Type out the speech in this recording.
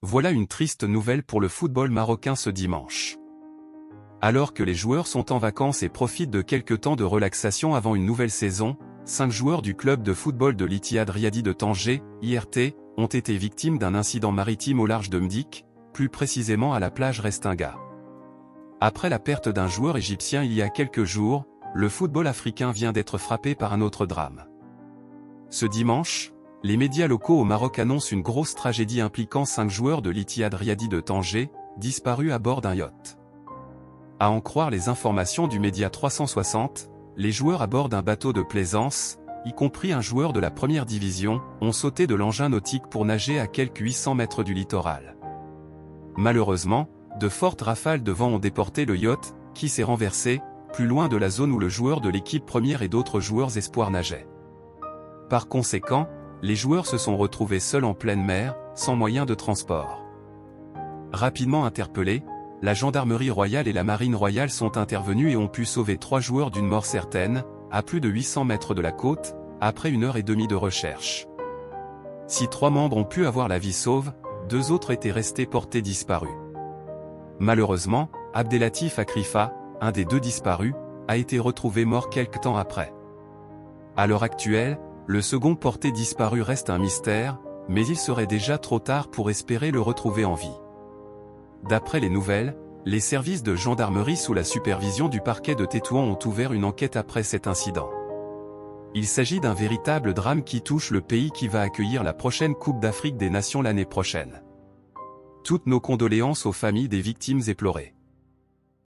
Voilà une triste nouvelle pour le football marocain ce dimanche. Alors que les joueurs sont en vacances et profitent de quelques temps de relaxation avant une nouvelle saison, 5 joueurs du club de football de l'Ittihad Riyadi de Tanger, IRT, ont été victimes d'un incident maritime au large de Mdik, plus précisément à la plage Restinga. Après la perte d'un joueur égyptien il y a quelques jours, le football africain vient d'être frappé par un autre drame. Ce dimanche, les médias locaux au Maroc annoncent une grosse tragédie impliquant 5 joueurs de l'Ittihad Riyadi de Tanger, disparus à bord d'un yacht. À en croire les informations du média 360, les joueurs à bord d'un bateau de plaisance, y compris un joueur de la première division, ont sauté de l'engin nautique pour nager à quelques 800 mètres du littoral. Malheureusement, de fortes rafales de vent ont déporté le yacht, qui s'est renversé, plus loin de la zone où le joueur de l'équipe première et d'autres joueurs espoirs nageaient. Par conséquent, les joueurs se sont retrouvés seuls en pleine mer, sans moyen de transport. Rapidement interpellés, la gendarmerie royale et la marine royale sont intervenus et ont pu sauver 3 joueurs d'une mort certaine, à plus de 800 mètres de la côte, après 1h30 de recherche. Si 3 membres ont pu avoir la vie sauve, 2 autres étaient restés portés disparus. Malheureusement, Abdelatif Akrifa, un des 2 disparus, a été retrouvé mort quelque temps après. À l'heure actuelle, le second porté disparu reste un mystère, mais il serait déjà trop tard pour espérer le retrouver en vie. D'après les nouvelles, les services de gendarmerie sous la supervision du parquet de Tétouan ont ouvert une enquête après cet incident. Il s'agit d'un véritable drame qui touche le pays qui va accueillir la prochaine Coupe d'Afrique des Nations l'année prochaine. Toutes nos condoléances aux familles des victimes éplorées.